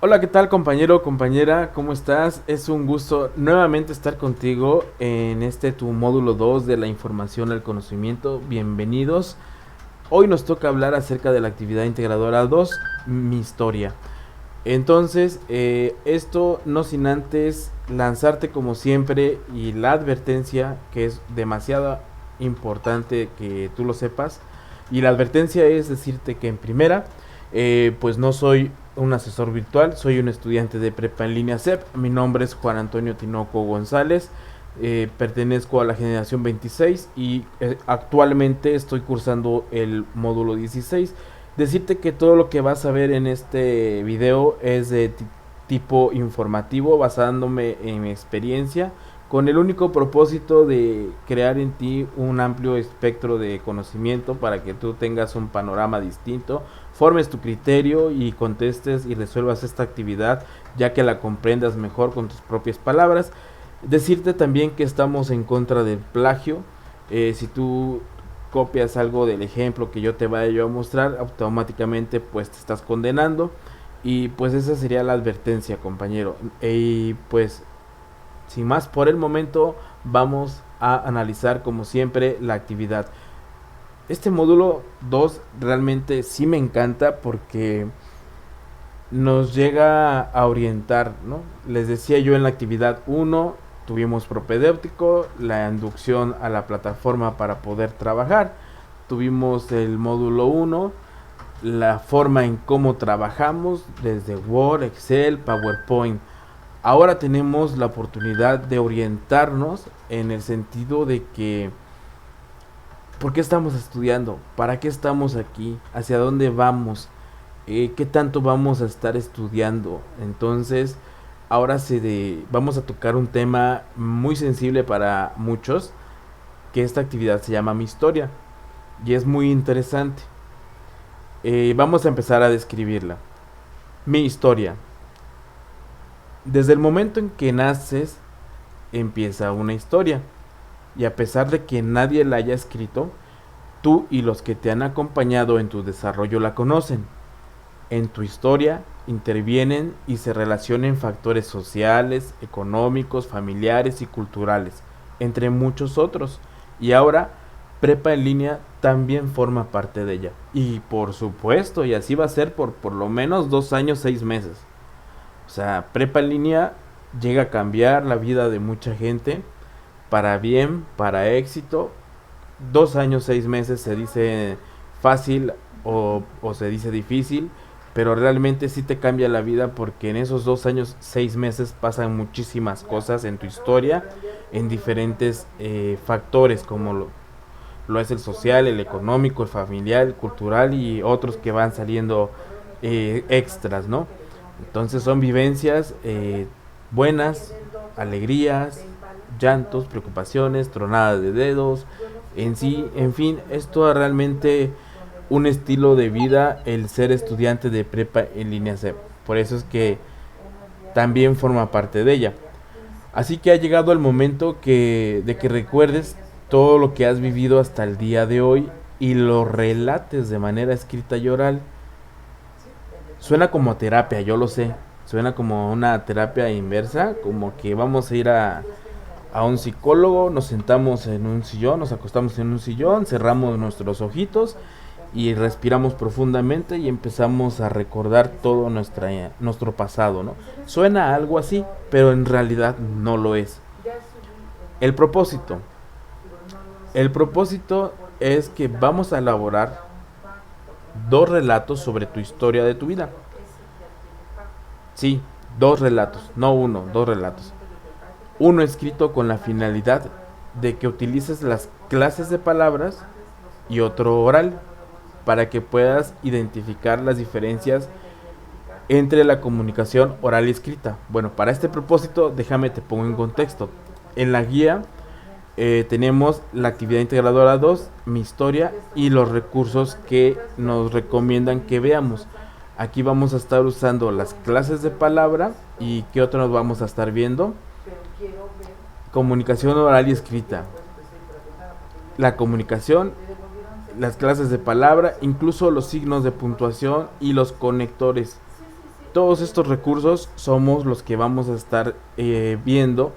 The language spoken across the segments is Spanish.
Hola, ¿qué tal compañero, compañera? ¿Cómo estás? Es un gusto nuevamente estar contigo en este tu módulo 2 de la información al conocimiento. Bienvenidos. Hoy nos toca hablar acerca de la actividad integradora 2, mi historia. Entonces, esto no sin antes lanzarte como siempre y la advertencia que es demasiado importante que tú lo sepas. Y la advertencia es decirte que en primera, pues no soy un asesor virtual, soy un estudiante de prepa en línea CEP. Mi nombre es Juan Antonio Tinoco González. Pertenezco a la generación 26 y actualmente estoy cursando el módulo 16. Decirte que todo lo que vas a ver en este video es de tipo informativo, basándome en mi experiencia, con el único propósito de crear en ti un amplio espectro de conocimiento para que tú tengas un panorama distinto, formes tu criterio y contestes y resuelvas esta actividad ya que la comprendas mejor con tus propias palabras. Decirte también que estamos en contra del plagio. Si tú copias algo del ejemplo que yo te vaya yo a mostrar, automáticamente pues te estás condenando. Y pues esa sería la advertencia, compañero. Y pues sin más por el momento, vamos a analizar como siempre la actividad. Este módulo 2 realmente sí me encanta porque nos llega a orientar, ¿no? Les decía yo en la actividad 1 tuvimos propedéutico, la inducción a la plataforma para poder trabajar. Tuvimos el módulo 1, la forma en cómo trabajamos desde Word, Excel, PowerPoint. Ahora tenemos la oportunidad de orientarnos en el sentido de que ¿por qué estamos estudiando? ¿Para qué estamos aquí? ¿Hacia dónde vamos? ¿Qué tanto vamos a estar estudiando? Entonces, ahora vamos a tocar un tema muy sensible para muchos, que esta actividad se llama Mi Historia, y es muy interesante. Vamos a empezar a describirla. Mi historia. Desde el momento en que naces, empieza una historia, y a pesar de que nadie la haya escrito, tú y los que te han acompañado en tu desarrollo la conocen. En tu historia intervienen y se relacionan factores sociales, económicos, familiares y culturales, entre muchos otros. Y ahora, Prepa en línea también forma parte de ella. Y por supuesto, y así va a ser por lo menos 2 años, 6 meses. O sea, Prepa en línea llega a cambiar la vida de mucha gente, para bien, para éxito. 2 años, 6 meses se dice fácil o se dice difícil, pero realmente sí te cambia la vida porque en esos 2 años, 6 meses pasan muchísimas cosas en tu historia, en diferentes factores como lo es el social, el económico, el familiar, el cultural y otros que van saliendo extras, ¿no? Entonces son vivencias buenas, alegrías, llantos, preocupaciones, tronadas de dedos, en sí, en fin, es todo realmente un estilo de vida el ser estudiante de prepa en línea C. Por eso es que también forma parte de ella. Así que ha llegado el momento de que recuerdes todo lo que has vivido hasta el día de hoy y lo relates de manera escrita y oral. Suena como terapia, yo lo sé. Suena como una terapia inversa, como que vamos a ir a un psicólogo, nos sentamos en un sillón, nos acostamos en un sillón, cerramos nuestros ojitos y respiramos profundamente y empezamos a recordar todo nuestro pasado, ¿no? Suena algo así, pero en realidad no lo es. El propósito. El propósito es que vamos a elaborar 2 relatos sobre tu historia de tu vida. Sí, 2 relatos, no uno, 2 relatos. Uno escrito con la finalidad de que utilices las clases de palabras y otro oral para que puedas identificar las diferencias entre la comunicación oral y escrita. Bueno, para este propósito, déjame te pongo en contexto. En la guía tenemos la actividad integradora 2, mi historia y los recursos que nos recomiendan que veamos. Aquí vamos a estar usando las clases de palabra y qué otro nos vamos a estar viendo. Comunicación oral y escrita. La comunicación, las clases de palabra, incluso los signos de puntuación y los conectores. Todos estos recursos somos los que vamos a estar viendo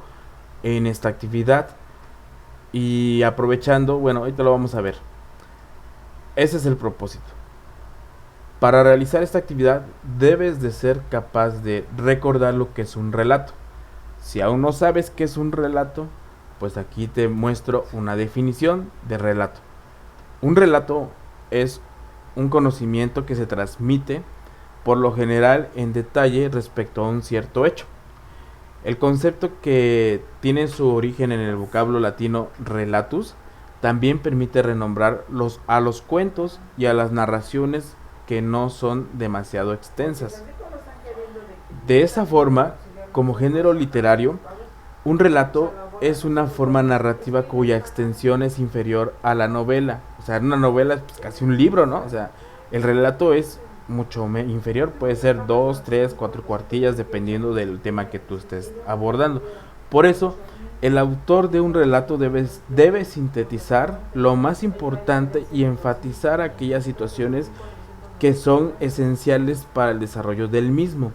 en esta actividad y aprovechando, bueno, ahorita lo vamos a ver. Ese es el propósito. Para realizar esta actividad debes de ser capaz de recordar lo que es un relato. Si aún no sabes qué es un relato, pues aquí te muestro una definición de relato. Un relato es un conocimiento que se transmite por lo general en detalle respecto a un cierto hecho. El concepto, que tiene su origen en el vocablo latino relatus, también permite renombrar a los cuentos y a las narraciones que no son demasiado extensas. De esa forma, como género literario, un relato es una forma narrativa cuya extensión es inferior a la novela. O sea, una novela es pues casi un libro, ¿no? O sea, el relato es mucho inferior, puede ser 2, 3, 4 cuartillas dependiendo del tema que tú estés abordando. Por eso, el autor de un relato debe sintetizar lo más importante y enfatizar aquellas situaciones que son esenciales para el desarrollo del mismo.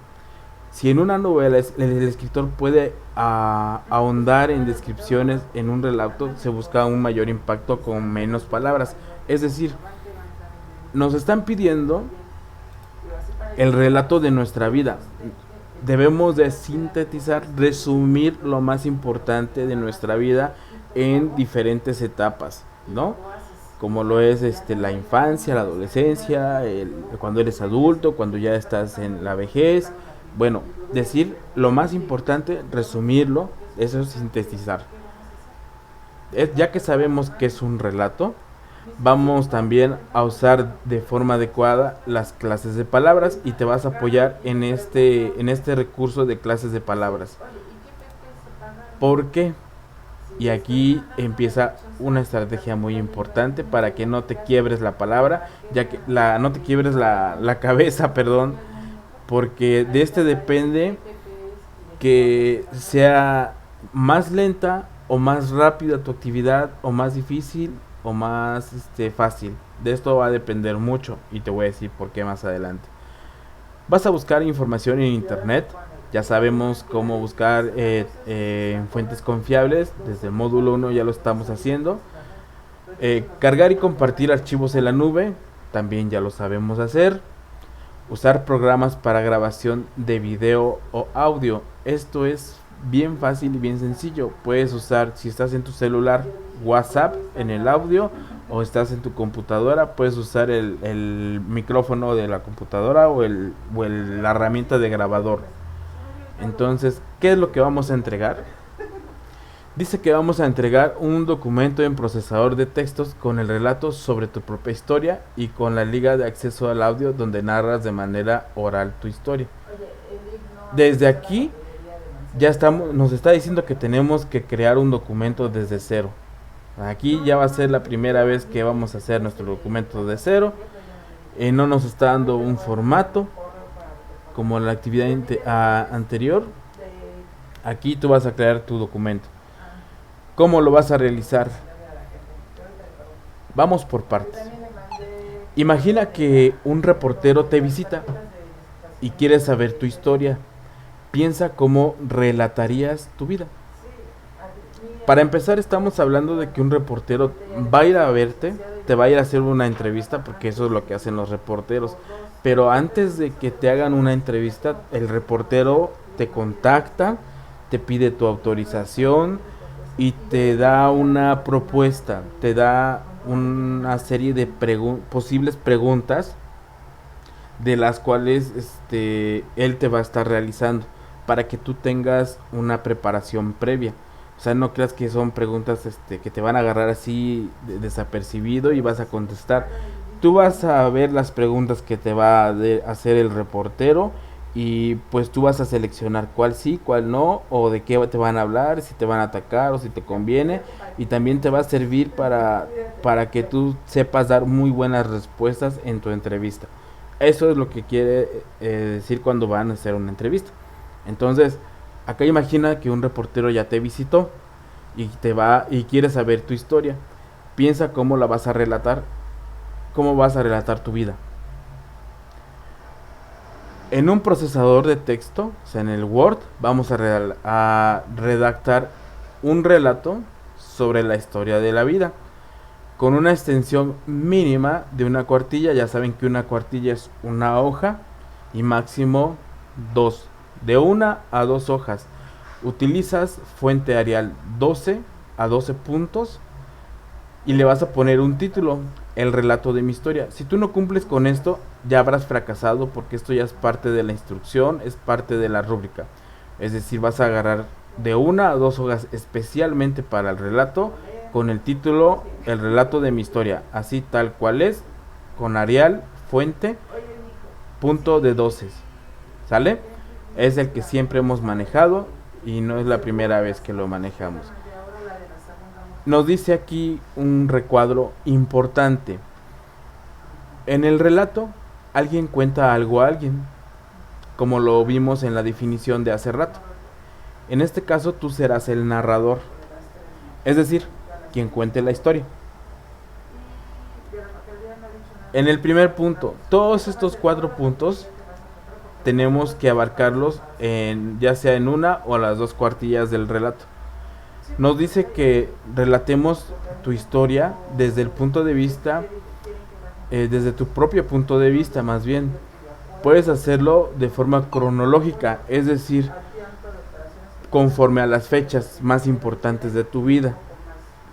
Si en una novela el escritor puede ahondar en descripciones, en un relato se busca un mayor impacto con menos palabras. Es decir, nos están pidiendo el relato de nuestra vida. Debemos de sintetizar, resumir lo más importante de nuestra vida en diferentes etapas, ¿no? Como lo es la infancia, la adolescencia, cuando eres adulto, cuando ya estás en la vejez. Bueno, decir lo más importante, resumirlo, eso es sintetizar. Ya que sabemos que es un relato, vamos también a usar de forma adecuada las clases de palabras y te vas a apoyar en este recurso de clases de palabras. ¿Por qué? Y aquí empieza una estrategia muy importante para que no te quiebres la palabra, ya que no te quiebres la cabeza, perdón, porque de depende que sea más lenta o más rápida tu actividad, o más difícil o más fácil. De esto va a depender mucho y te voy a decir por qué más adelante. Vas a buscar información en internet. Ya sabemos cómo buscar fuentes confiables. Desde el módulo 1 ya lo estamos haciendo. Cargar y compartir archivos en la nube, también ya lo sabemos hacer. Usar programas para grabación de video o audio. Esto es bien fácil y bien sencillo. Puedes usar, si estás en tu celular, WhatsApp en el audio, o estás en tu computadora, puedes usar el micrófono de la computadora o la herramienta de grabador. Entonces, ¿qué es lo que vamos a entregar? Dice que vamos a entregar un documento en procesador de textos con el relato sobre tu propia historia y con la liga de acceso al audio donde narras de manera oral tu historia. Desde aquí ya nos está diciendo que tenemos que crear un documento desde cero. Aquí ya va a ser la primera vez que vamos a hacer nuestro documento de cero. No nos está dando un formato como la actividad anterior. Aquí tú vas a crear tu documento. ¿Cómo lo vas a realizar? Vamos por partes. Imagina que un reportero te visita y quiere saber tu historia. Piensa cómo relatarías tu vida. Para empezar, estamos hablando de que un reportero va a ir a verte, te va a ir a hacer una entrevista, porque eso es lo que hacen los reporteros. Pero antes de que te hagan una entrevista, el reportero te contacta, te pide tu autorización y te da una propuesta, te da una serie de posibles preguntas de las cuales él te va a estar realizando para que tú tengas una preparación previa. O sea, no creas que son preguntas que te van a agarrar así desapercibido y vas a contestar. Tú vas a ver las preguntas que te va a hacer el reportero, y pues tú vas a seleccionar cuál sí, cuál no, o de qué te van a hablar, si te van a atacar o si te conviene. Y también te va a servir para que tú sepas dar muy buenas respuestas en tu entrevista. Eso es lo que quiere decir cuando van a hacer una entrevista. Entonces, acá imagina que un reportero ya te visitó y quiere saber tu historia. Piensa cómo la vas a relatar, cómo vas a relatar tu vida. En un procesador de texto, o sea, en el Word, vamos a redactar un relato sobre la historia de la vida, con una extensión mínima de una cuartilla. Ya saben que una cuartilla es una hoja y máximo dos, de una a dos hojas. Utilizas fuente Arial 12 a 12 puntos y le vas a poner un título, el relato de mi historia. Si tú no cumples con esto, ya habrás fracasado, porque esto ya es parte de la instrucción, es parte de la rúbrica. Es decir, vas a agarrar de una a dos hojas especialmente para el relato, con el título el relato de mi historia, así tal cual es, con Arial, fuente, punto de 12. ¿Sale? Es el que siempre hemos manejado y no es la primera vez que lo manejamos. Nos dice aquí un recuadro importante. En el relato, alguien cuenta algo a alguien, como lo vimos en la definición de hace rato. En este caso, tú serás el narrador, es decir, quien cuente la historia. En el primer punto, todos estos 4 puntos tenemos que abarcarlos ya sea en una o las dos cuartillas del relato. Nos dice que relatemos tu historia desde el punto de vista, desde tu propio punto de vista más bien. Puedes hacerlo de forma cronológica, es decir, conforme a las fechas más importantes de tu vida.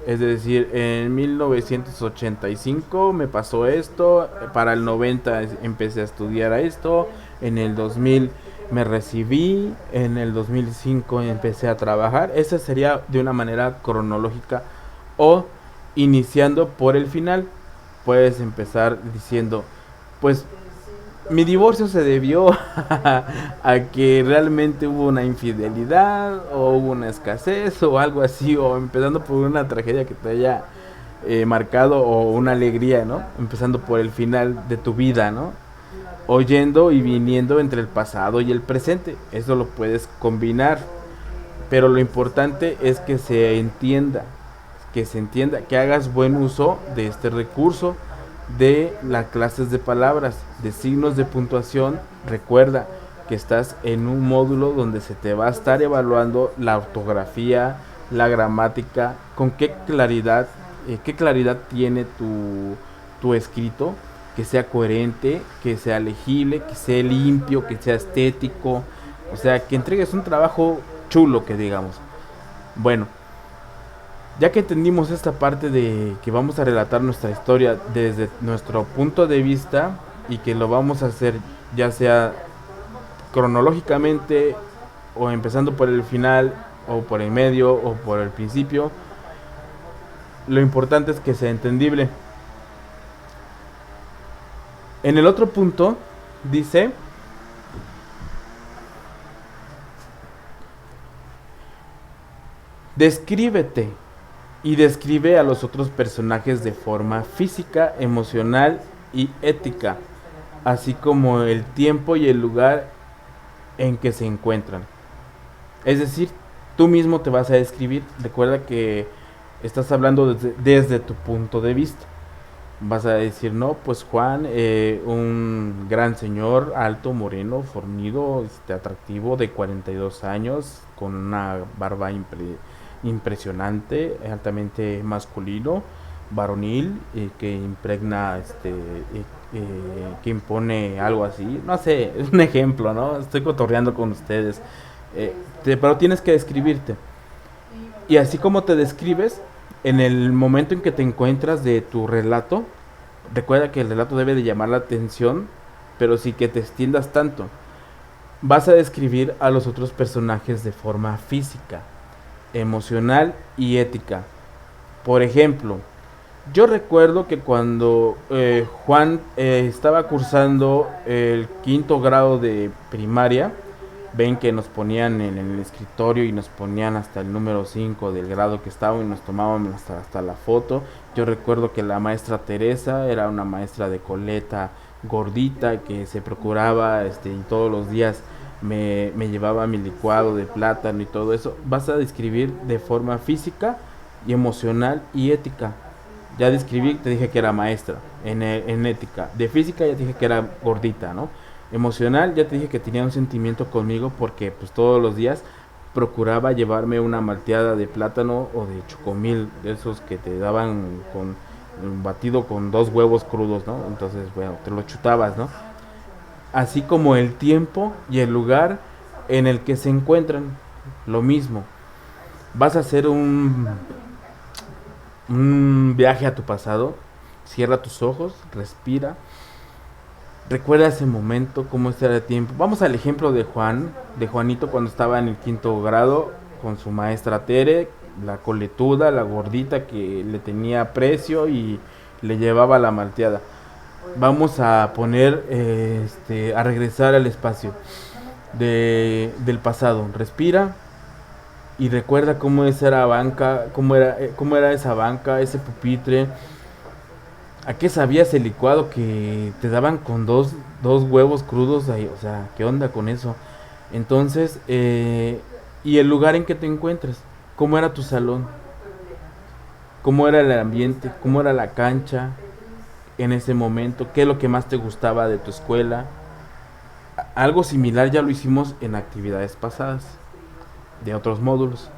Es decir, en 1985 me pasó esto, para el 90 empecé a estudiar a esto, en el 2000 me recibí, en el 2005 empecé a trabajar. Esa sería de una manera cronológica, o iniciando por el final. Puedes empezar diciendo, pues mi divorcio se debió a que realmente hubo una infidelidad o hubo una escasez o algo así, o empezando por una tragedia que te haya marcado, o una alegría, ¿no? Empezando por el final de tu vida, ¿no? Oyendo y viniendo entre el pasado y el presente. Eso lo puedes combinar, pero lo importante es que se entienda, que hagas buen uso de este recurso de las clases de palabras, de signos de puntuación. Recuerda que estás en un módulo donde se te va a estar evaluando la ortografía, la gramática, con qué claridad tiene tu escrito, que sea coherente, que sea legible, que sea limpio, que sea estético, o sea, que entregues un trabajo chulo, que digamos. Bueno, ya que entendimos esta parte de que vamos a relatar nuestra historia desde nuestro punto de vista, y que lo vamos a hacer ya sea cronológicamente, o empezando por el final, o por el medio, o por el principio, lo importante es que sea entendible. En el otro punto dice: descríbete y describe a los otros personajes de forma física, emocional y ética, así como el tiempo y el lugar en que se encuentran. Es decir, tú mismo te vas a describir. Recuerda que estás hablando desde tu punto de vista. Vas a decir, no, pues Juan, un gran señor, alto, moreno, fornido, atractivo, de 42 años, con una barba impresionante, altamente masculino, varonil, que impregna, que impone algo así. No sé, es un ejemplo, ¿no? Estoy cotorreando con ustedes. Pero tienes que describirte. Y así como te describes, en el momento en que te encuentras de tu relato, recuerda que el relato debe de llamar la atención, pero sí que te extiendas tanto. Vas a describir a los otros personajes de forma física, emocional y ética. Por ejemplo, yo recuerdo que cuando Juan estaba cursando el 5º grado de primaria, ven que nos ponían en el escritorio y nos ponían hasta el número 5 del grado que estábamos, y nos tomábamos hasta la foto. Yo recuerdo que la maestra Teresa era una maestra de coleta gordita, que se procuraba, y todos los días me llevaba mi licuado de plátano y todo eso. Vas a describir de forma física y emocional y ética. Ya describí, te dije que era maestra en ética. De física ya dije que era gordita, ¿no? Emocional, ya te dije que tenía un sentimiento conmigo porque pues todos los días procuraba llevarme una malteada de plátano o de chocomil, de esos que te daban con un batido con dos huevos crudos, ¿no? Entonces, bueno, te lo chutabas, ¿no? Así como el tiempo y el lugar en el que se encuentran, lo mismo. Vas a hacer un viaje a tu pasado, cierra tus ojos, respira, recuerda ese momento, cómo era el tiempo. Vamos al ejemplo de Juan, de Juanito cuando estaba en el quinto grado con su maestra Tere, la coletuda, la gordita que le tenía precio y le llevaba la malteada. Vamos a poner, a regresar al espacio del pasado. Respira y recuerda cómo esa era banca, cómo era esa banca, ese pupitre. ¿A qué sabía ese licuado que te daban con dos huevos crudos ahí? O sea, ¿qué onda con eso? Entonces, y el lugar en que te encuentras, ¿cómo era tu salón? ¿Cómo era el ambiente? ¿Cómo era la cancha en ese momento? ¿Qué es lo que más te gustaba de tu escuela? Algo similar ya lo hicimos en actividades pasadas, de otros módulos.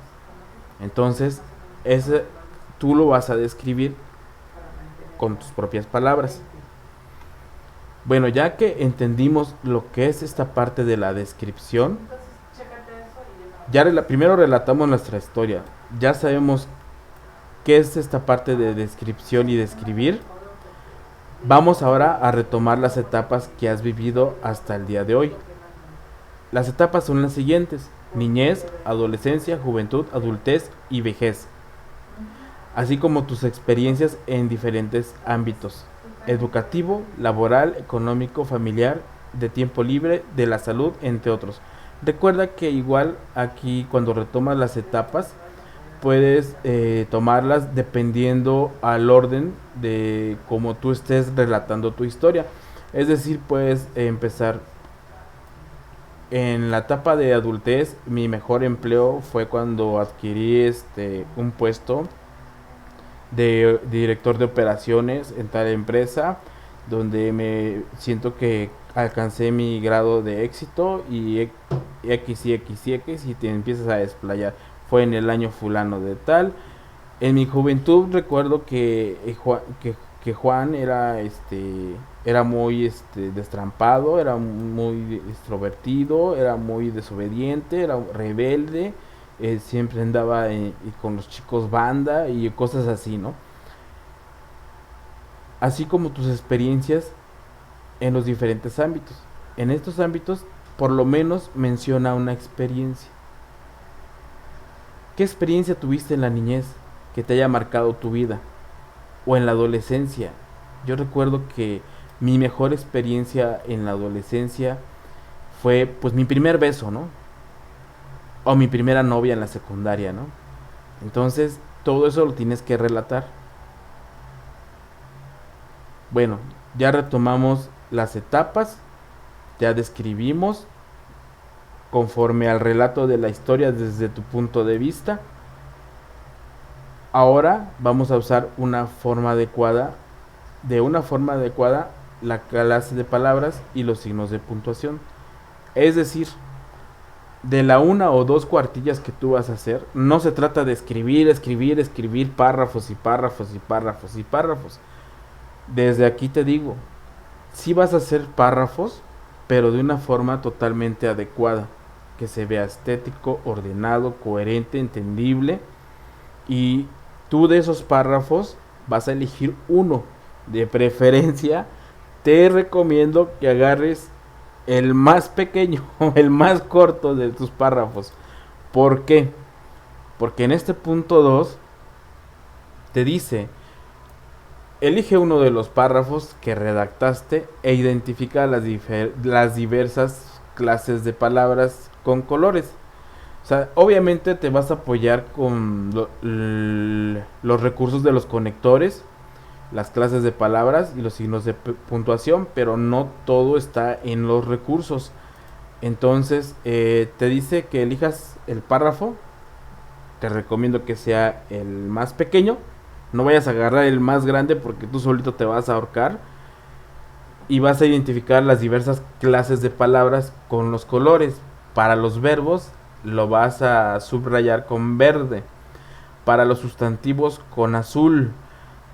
Entonces, ese tú lo vas a describir con tus propias palabras. Bueno, ya que entendimos lo que es esta parte de la descripción, primero relatamos nuestra historia. Ya sabemos qué es esta parte de descripción y describir. Vamos ahora a retomar las etapas que has vivido hasta el día de hoy. Las etapas son las siguientes: niñez, adolescencia, juventud, adultez y vejez, así como tus experiencias en diferentes ámbitos: educativo, laboral, económico, familiar, de tiempo libre, de la salud, entre otros. Recuerda que igual aquí cuando retomas las etapas puedes tomarlas dependiendo al orden de cómo tú estés relatando tu historia. Es decir, puedes empezar en la etapa de adultez. Mi mejor empleo fue cuando adquirí un puesto de director de operaciones en tal empresa, donde me siento que alcancé mi grado de éxito y X y X y X y te empiezas a desplayar. Fue en el año fulano de tal. En mi juventud recuerdo que Juan era muy destrampado, era muy extrovertido, era muy desobediente, era rebelde, siempre andaba con los chicos banda y cosas así, ¿no? Así como tus experiencias en los diferentes ámbitos. En estos ámbitos, por lo menos menciona una experiencia. ¿Qué experiencia tuviste en la niñez que te haya marcado tu vida? O en la adolescencia. Yo recuerdo que mi mejor experiencia en la adolescencia fue pues mi primer beso, ¿no? O mi primera novia en la secundaria, ¿no? Entonces, todo eso lo tienes que relatar. Bueno, ya retomamos las etapas, ya describimos conforme al relato de la historia desde tu punto de vista. Ahora vamos a usar de una forma adecuada, la clase de palabras y los signos de puntuación. Es decir, de la una o dos cuartillas que tú vas a hacer, no se trata de escribir párrafos y párrafos y párrafos y párrafos. Desde aquí te digo, sí vas a hacer párrafos, pero de una forma totalmente adecuada, que se vea estético, ordenado, coherente, entendible. Y tú de esos párrafos vas a elegir uno. De preferencia, te recomiendo que agarres el más pequeño, el más corto de tus párrafos. ¿Por qué? Porque en este punto 2 te dice: elige uno de los párrafos que redactaste e identifica las diversas clases de palabras con colores. O sea, obviamente te vas a apoyar con los recursos de los conectores, las clases de palabras y los signos de puntuación, pero no todo está en los recursos. Entonces, te dice que elijas el párrafo. Te recomiendo que sea el más pequeño. No vayas a agarrar el más grande porque tú solito te vas a ahorcar. y vas a identificar las diversas clases de palabras con los colores. Para los verbos lo vas a subrayar con verde, para los sustantivos con azul,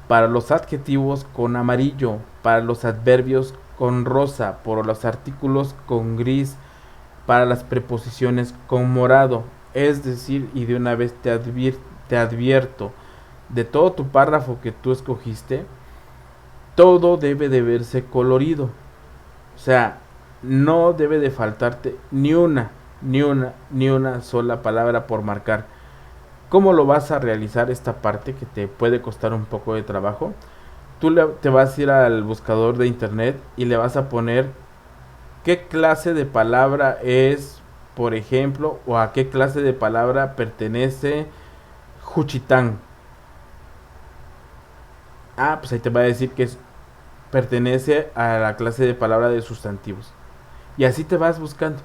para los adjetivos con amarillo, para los adverbios con rosa, por los artículos con gris, para las preposiciones con morado. Es decir, y de una vez te advierto, de todo tu párrafo que tú escogiste, todo debe de verse colorido. O sea, no debe de faltarte ni una sola palabra por marcar. ¿Cómo lo vas a realizar esta parte que te puede costar un poco de trabajo? Te vas a ir al buscador de internet y le vas a poner qué clase de palabra es, por ejemplo, o a qué clase de palabra pertenece Juchitán. Ah, pues ahí te va a decir que pertenece a la clase de palabra de sustantivos. Y así te vas buscando.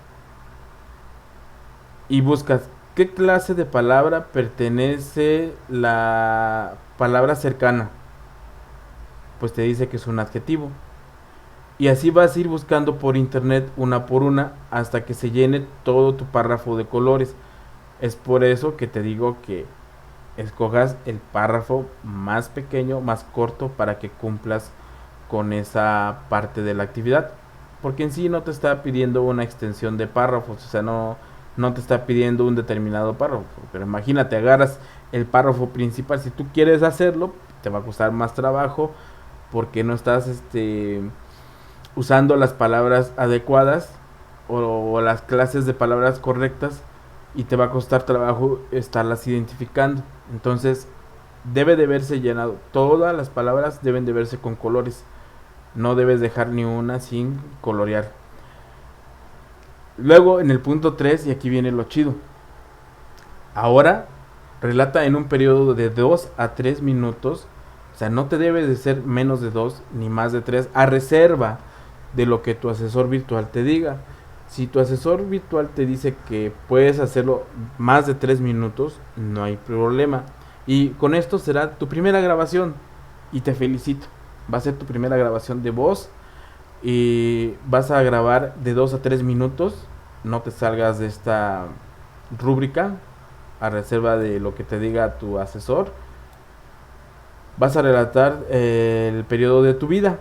Y buscas qué clase de palabra pertenece la palabra cercana. Pues te dice que es un adjetivo. Y así vas a ir buscando por internet una por una hasta que se llene todo tu párrafo de colores. Es por eso que te digo que escojas el párrafo más pequeño, más corto, para que cumplas con esa parte de la actividad. Porque en sí no te está pidiendo una extensión de párrafos, o sea, no te está pidiendo un determinado párrafo. Pero imagínate, agarras el párrafo principal, si tú quieres hacerlo, te va a costar más trabajo porque no estás usando las palabras adecuadas o las clases de palabras correctas, y te va a costar trabajo estarlas identificando. Entonces debe de verse llenado, todas las palabras deben de verse con colores, no debes dejar ni una sin colorear. Luego en el punto 3, y aquí viene lo chido, ahora relata en un periodo de 2 a 3 minutos, o sea, no te debes de ser menos de 2 ni más de 3, a reserva de lo que tu asesor virtual te diga. Si tu asesor virtual te dice que puedes hacerlo más de 3 minutos, no hay problema. Y con esto será tu primera grabación. Y te felicito. Va a ser tu primera grabación de voz. Y vas a grabar de 2 a 3 minutos. No te salgas de esta rúbrica, a reserva de lo que te diga tu asesor. Vas a relatar el periodo de tu vida.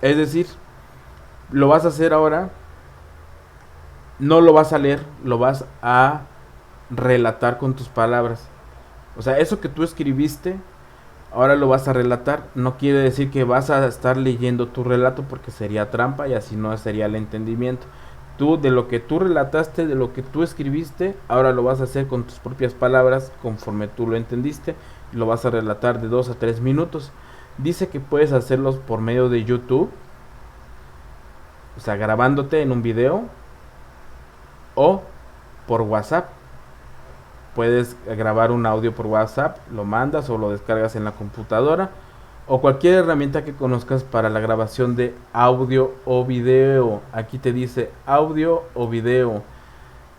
Es decir, lo vas a hacer ahora, no lo vas a leer, lo vas a relatar con tus palabras. O sea, eso que tú escribiste, ahora lo vas a relatar. No quiere decir que vas a estar leyendo tu relato, porque sería trampa y así no sería el entendimiento. Tú, de lo que tú relataste, de lo que tú escribiste, ahora lo vas a hacer con tus propias palabras, conforme tú lo entendiste, y lo vas a relatar de 2 a 3 minutos. Dice que puedes hacerlos por medio de YouTube, o sea, grabándote en un video, o por WhatsApp. Puedes grabar un audio por WhatsApp, lo mandas o lo descargas en la computadora, o cualquier herramienta que conozcas para la grabación de audio o video. Aquí te dice audio o video.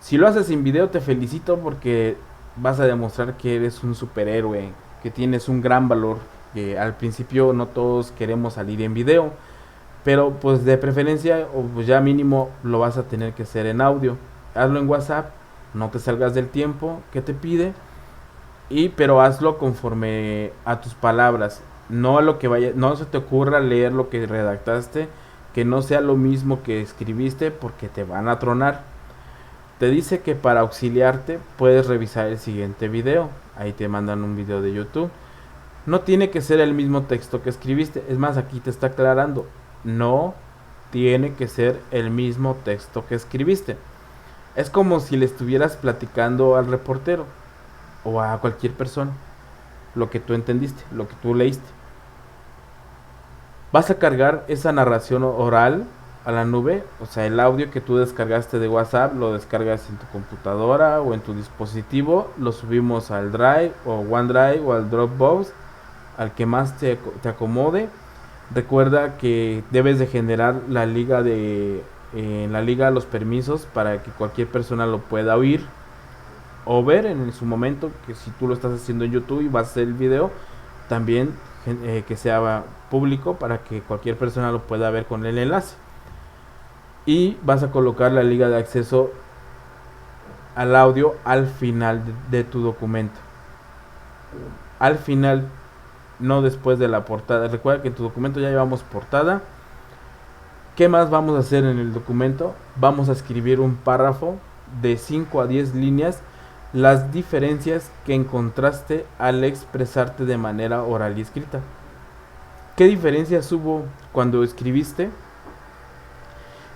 Si lo haces sin video, te felicito, porque vas a demostrar que eres un superhéroe, que tienes un gran valor, que al principio no todos queremos salir en video, pero pues de preferencia, o pues ya mínimo, lo vas a tener que hacer en audio. Hazlo en WhatsApp, no te salgas del tiempo que te pide, pero hazlo conforme a tus palabras, no a lo que vaya, no se te ocurra leer lo que redactaste, que no sea lo mismo que escribiste, porque te van a tronar. Te dice que para auxiliarte puedes revisar el siguiente video. Ahí te mandan un video de YouTube. No tiene que ser el mismo texto que escribiste. Es más, aquí te está aclarando, no tiene que ser el mismo texto que escribiste. Es como si le estuvieras platicando al reportero o a cualquier persona lo que tú entendiste, lo que tú leíste. Vas a cargar esa narración oral a la nube, o sea, el audio que tú descargaste de WhatsApp lo descargas en tu computadora o en tu dispositivo, lo subimos al Drive o OneDrive o al Dropbox, al que más te acomode. Recuerda que debes de generar la liga en la liga los permisos para que cualquier persona lo pueda oír o ver en su momento, que si tú lo estás haciendo en YouTube y vas a hacer el video, también que sea público para que cualquier persona lo pueda ver con el enlace. Y vas a colocar la liga de acceso al audio al final de tu documento. Al final, no después de la portada. Recuerda que en tu documento ya llevamos portada. ¿Qué más vamos a hacer en el documento? Vamos a escribir un párrafo de 5 a 10 líneas, las diferencias que encontraste al expresarte de manera oral y escrita. ¿Qué diferencias hubo cuando escribiste?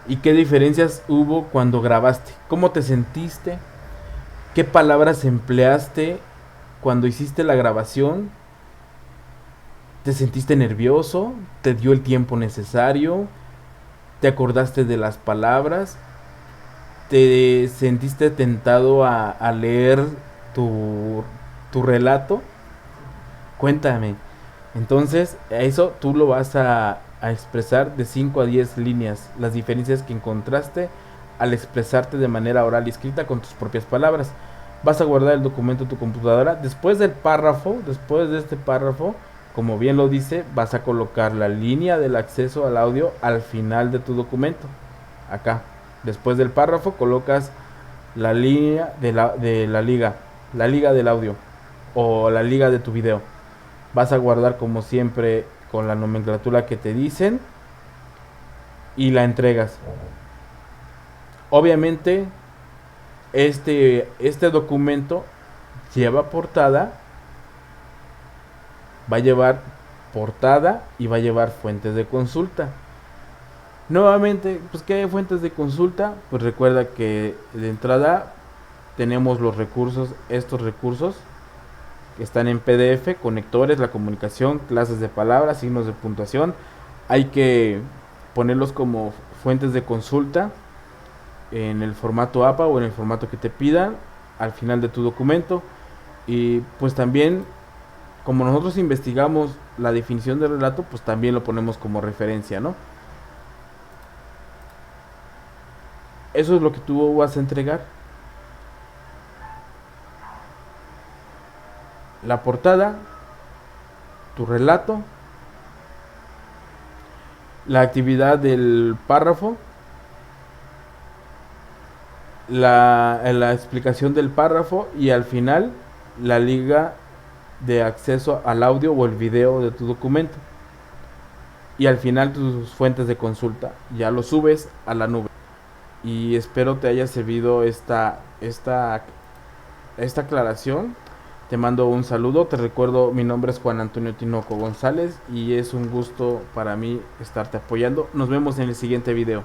¿Y qué diferencias hubo cuando grabaste? ¿Cómo te sentiste? ¿Qué palabras empleaste cuando hiciste la grabación? ¿Te sentiste nervioso? ¿Te dio el tiempo necesario? ¿Te acordaste de las palabras? ¿Te sentiste tentado a leer tu relato? Cuéntame. Entonces, eso tú lo vas a expresar de 5 a 10 líneas, las diferencias que encontraste al expresarte de manera oral y escrita con tus propias palabras. Vas a guardar el documento en tu computadora. Después del párrafo, después de este párrafo, como bien lo dice, vas a colocar la línea del acceso al audio al final de tu documento. Acá, después del párrafo, colocas la línea de la liga del audio o la liga de tu video. Vas a guardar como siempre con la nomenclatura que te dicen y la entregas. Obviamente, este documento lleva portada. Va a llevar portada y va a llevar fuentes de consulta. Nuevamente, pues ¿qué hay fuentes de consulta? Pues recuerda que de entrada tenemos los recursos, estos recursos que están en PDF, conectores, la comunicación, clases de palabras, signos de puntuación. Hay que ponerlos como fuentes de consulta en el formato APA o en el formato que te pidan al final de tu documento. Y pues también, como nosotros investigamos la definición del relato, pues también lo ponemos como referencia, ¿no? Eso es lo que tú vas a entregar. La portada, tu relato, la actividad del párrafo, la explicación del párrafo y al final la liga de acceso al audio o el video de tu documento. Y al final tus fuentes de consulta. Ya lo subes a la nube. Y espero te haya servido esta aclaración. Te mando un saludo. Te recuerdo, mi nombre es Juan Antonio Tinoco González y es un gusto para mí estarte apoyando. Nos vemos en el siguiente video.